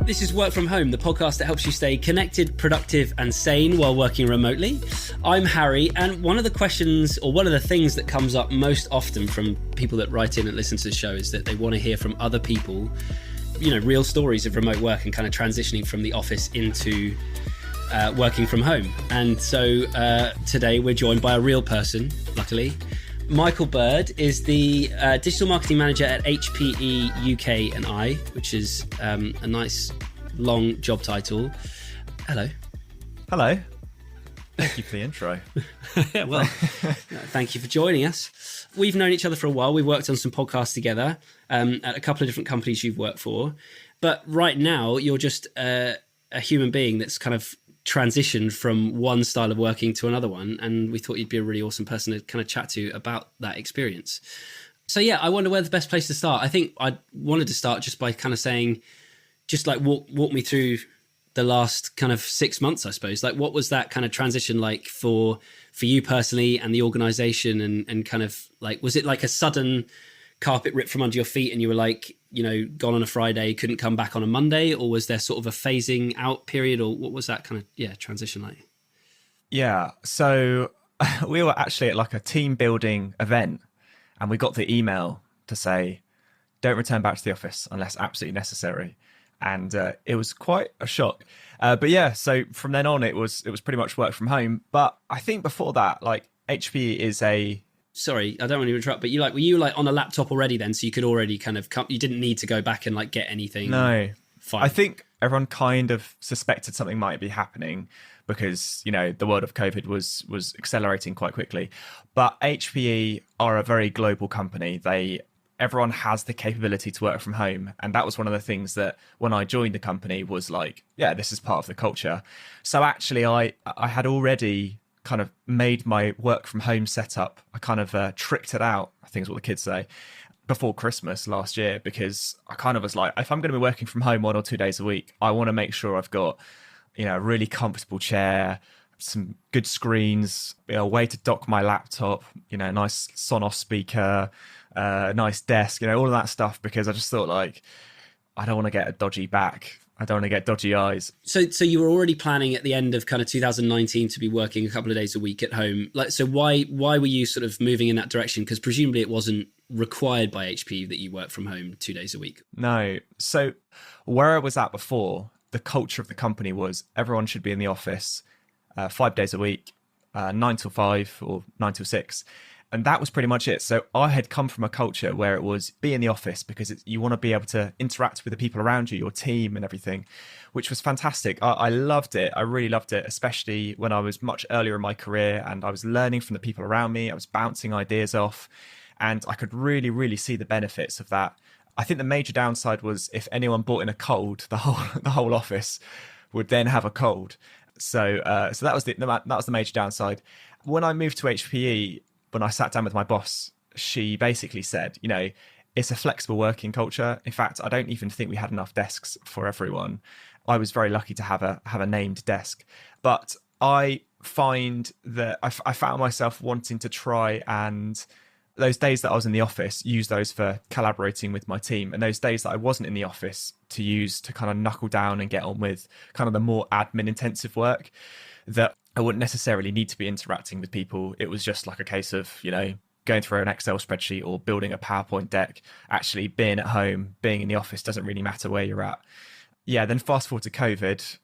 This is Work From Home, the podcast that helps you stay connected, productive and sane while working remotely. I'm Harry, and one of the questions or one of the things that comes up most often from people that write in and listen to the show is that they want to hear from other people, you know, real stories of remote work and kind of transitioning from the office into working from home. And so today we're joined by a real person, luckily. Michael Bird is the digital marketing manager at HPE UK and I, which is a nice long job title. Hello. Hello. Thank you for the intro. Yeah, well, thank you for joining us. We've known each other for a while. We've worked on some podcasts together at a couple of different companies you've worked for. But right now, you're just a human being that's kind of transitioned from one style of working to another one, and we thought you'd be a really awesome person to kind of chat to about that experience. So yeah, I wonder where the best place to start. I think I wanted to start just by kind of saying, just like walk me through the last kind of 6 months, I suppose. Like, what was that kind of transition like for you personally and the organization, and kind of like, was it like a sudden carpet ripped from under your feet and you were like, you know, gone on a Friday, couldn't come back on a Monday, or was there sort of a phasing out period, or what was that kind of transition like? Yeah, so we were actually at like a team building event, and we got the email to say, don't return back to the office unless absolutely necessary. And it was quite a shock. But yeah, so from then on, it was pretty much work from home. But I think before that, like, HPE is a... Sorry, I don't want to interrupt, but were you like on a laptop already then? So you could already kind of come, you didn't need to go back and like get anything. No, fine. I think everyone kind of suspected something might be happening because, you know, the world of COVID was accelerating quite quickly. But HPE are a very global company. Everyone has the capability to work from home. And that was one of the things that when I joined the company was like, yeah, this is part of the culture. So actually I had already kind of made my work from home setup. I kind of tricked it out, I think is what the kids say, before Christmas last year, because I kind of was like, if I'm going to be working from home 1 or 2 days a week, I want to make sure I've got, you know, a really comfortable chair, some good screens, a way to dock my laptop, you know, a nice Sonos speaker, nice desk, you know, all of that stuff, because I just thought, like, I don't want to get a dodgy back. I don't want to get dodgy eyes. So you were already planning at the end of kind of 2019 to be working a couple of days a week at home. Like, so why were you sort of moving in that direction? Because presumably it wasn't required by HP that you work from home 2 days a week. No. So where I was at before, the culture of the company was everyone should be in the office 5 days a week, 9 till 5 or 9 till 6. And that was pretty much it. So I had come from a culture where it was be in the office because you want to be able to interact with the people around you, your team and everything, which was fantastic. I loved it. I really loved it, especially when I was much earlier in my career and I was learning from the people around me. I was bouncing ideas off and I could really, really see the benefits of that. I think the major downside was if anyone brought in a cold, the whole office would then have a cold. So that was the major downside. When I moved to HPE, when I sat down with my boss, she basically said, you know, it's a flexible working culture. In fact, I don't even think we had enough desks for everyone. I was very lucky to have a named desk, but I find that I found myself wanting to try and those days that I was in the office, use those for collaborating with my team, and those days that I wasn't in the office to use to kind of knuckle down and get on with kind of the more admin intensive work that I wouldn't necessarily need to be interacting with people. It was just like a case of, you know, going through an Excel spreadsheet or building a PowerPoint deck. Actually being at home, being in the office doesn't really matter where you're at. Yeah, then fast forward to COVID,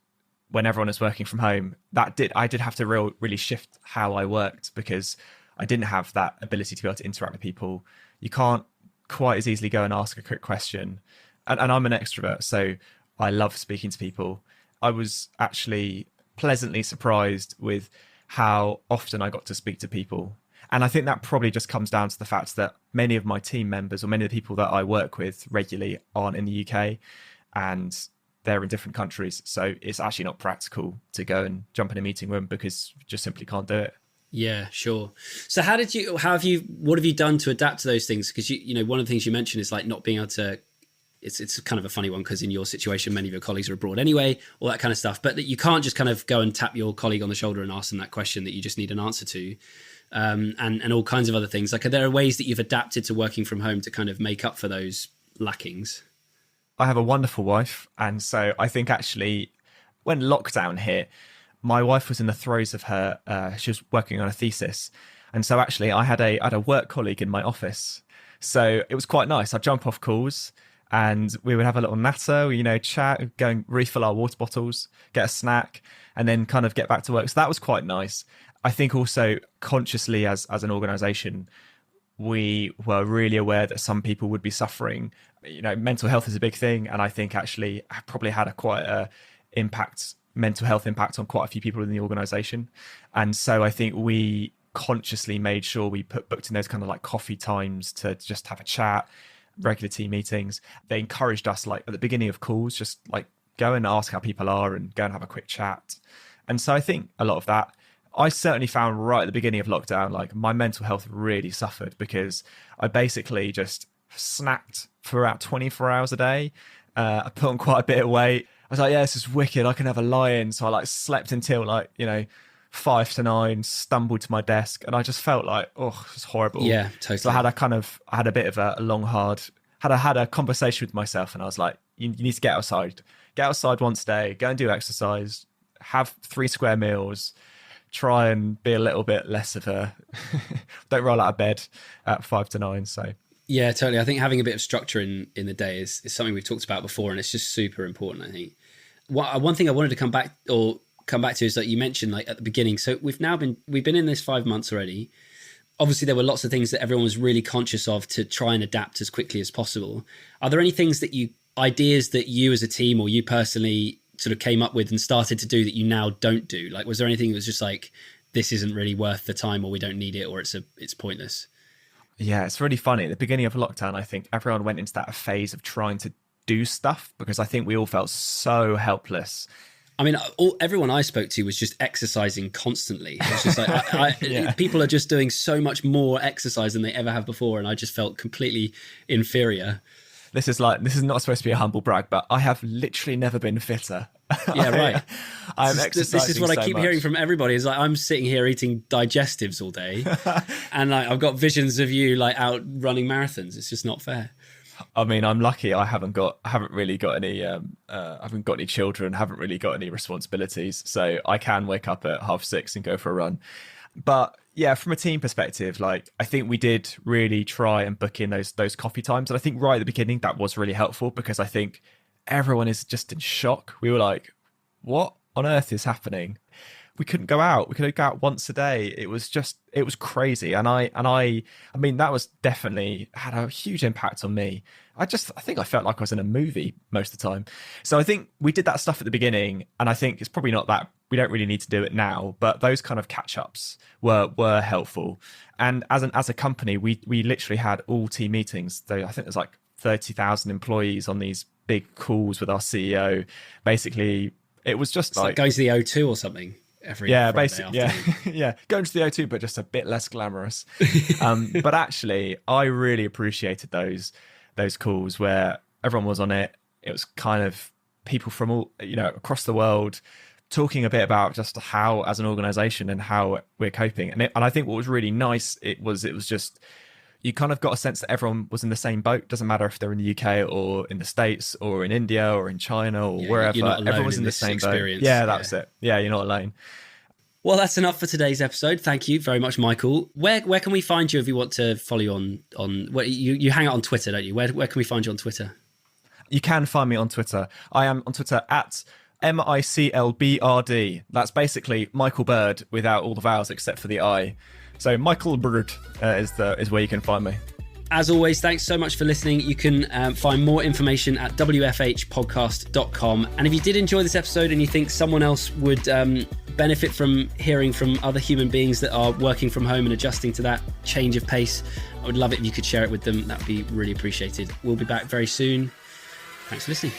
when everyone is working from home, I did have to really shift how I worked because I didn't have that ability to be able to interact with people. You can't quite as easily go and ask a quick question. And I'm an extrovert, so I love speaking to people. I was actually pleasantly surprised with how often I got to speak to people. And I think that probably just comes down to the fact that many of my team members or many of the people that I work with regularly aren't in the UK and they're in different countries. So it's actually not practical to go and jump in a meeting room because you just simply can't do it. Yeah, sure. So what have you done to adapt to those things? Because you know, one of the things you mentioned is like not being able to, it's kind of a funny one because in your situation, many of your colleagues are abroad anyway, all that kind of stuff, but that you can't just kind of go and tap your colleague on the shoulder and ask them that question that you just need an answer to. And all kinds of other things. Like, are there ways that you've adapted to working from home to kind of make up for those lackings? I have a wonderful wife. And so I think actually when lockdown hit, my wife was in the throes of she was working on a thesis. And so actually I had a work colleague in my office. So it was quite nice. I'd jump off calls and we would have a little natter, chat, go and refill our water bottles, get a snack, and then kind of get back to work. So that was quite nice. I think also consciously as an organization, we were really aware that some people would be suffering. Mental health is a big thing. And I think actually I probably had quite a mental health impact on quite a few people in the organization. And so I think we consciously made sure we booked in those kind of like coffee times to just have a chat, regular team meetings. They encouraged us like at the beginning of calls, just like go and ask how people are and go and have a quick chat. And so I think a lot of that, I certainly found right at the beginning of lockdown, like my mental health really suffered because I basically just snacked for about 24 hours a day. I put on quite a bit of weight. I was like, yeah, this is wicked. I can have a lie-in. So I like slept until 5 to 9, stumbled to my desk, and I just felt like, oh, it's horrible. Yeah, totally. So I had a bit of a long, hard, had a conversation with myself, and I was like, you need to get outside once a day, go and do exercise, have 3 square meals, try and be a little bit less of don't roll out of bed at 5 to 9. So yeah, totally. I think having a bit of structure in the day is something we've talked about before, and it's just super important, I think. One thing I wanted to come back to is that you mentioned like at the beginning. So we've been in this 5 months already. Obviously there were lots of things that everyone was really conscious of to try and adapt as quickly as possible. Are there any things ideas that you as a team or you personally sort of came up with and started to do that you now don't do? Like, was there anything that was just like, this isn't really worth the time, or we don't need it, or it's pointless? Yeah, it's really funny. At the beginning of lockdown, I think everyone went into that phase of trying to do stuff because I think we all felt so helpless. I mean, everyone I spoke to was just exercising constantly. It was just like, Yeah. People are just doing so much more exercise than they ever have before. And I just felt completely inferior. This is not supposed to be a humble brag, but I have literally never been fitter. Yeah, right. I'm exercising. This is what so I keep much. hearing from everybody. Is like I'm sitting here eating digestives all day, and like I've got visions of you like out running marathons. It's just not fair. I mean, I'm lucky. I haven't really got any. I haven't got any children. Haven't really got any responsibilities, so I can wake up at 6:30 and go for a run. But yeah, from a team perspective, like I think we did really try and book in those coffee times, and I think right at the beginning that was really helpful because I think everyone is just in shock. We were like, "What on earth is happening?" We couldn't go out. We could go out once a day. It was crazy. And I mean, that was definitely had a huge impact on me. I think I felt like I was in a movie most of the time. So I think we did that stuff at the beginning. And I think it's probably not that we don't really need to do it now, but those kind of catch ups were helpful. And as a company, we literally had all team meetings. I think there's like 30,000 employees on these big calls with our CEO. Basically, it was just like going to the O2 or something. Basically, going to the O2, but just a bit less glamorous. But actually, I really appreciated those calls where everyone was on it. It was kind of people from all across the world talking a bit about just how, as an organization, and how we're coping. And I think what was really nice, it was just you kind of got a sense that everyone was in the same boat. Doesn't matter if they're in the UK or in the States or in India or in China or wherever. You're not alone. Everyone was in the same boat. Yeah, that was it. Yeah, you're not alone. Well, that's enough for today's episode. Thank you very much, Michael. Where can we find you if you want to follow you on you hang out on Twitter, don't you? Where can we find you on Twitter? You can find me on Twitter. I am on Twitter at MICLBRD. That's basically Michael Bird without all the vowels except for the I. So Michael Bird is where you can find me. As always, thanks so much for listening. You can find more information at WFHpodcast.com. And if you did enjoy this episode and you think someone else would benefit from hearing from other human beings that are working from home and adjusting to that change of pace, I would love it if you could share it with them. That would be really appreciated. We'll be back very soon. Thanks for listening.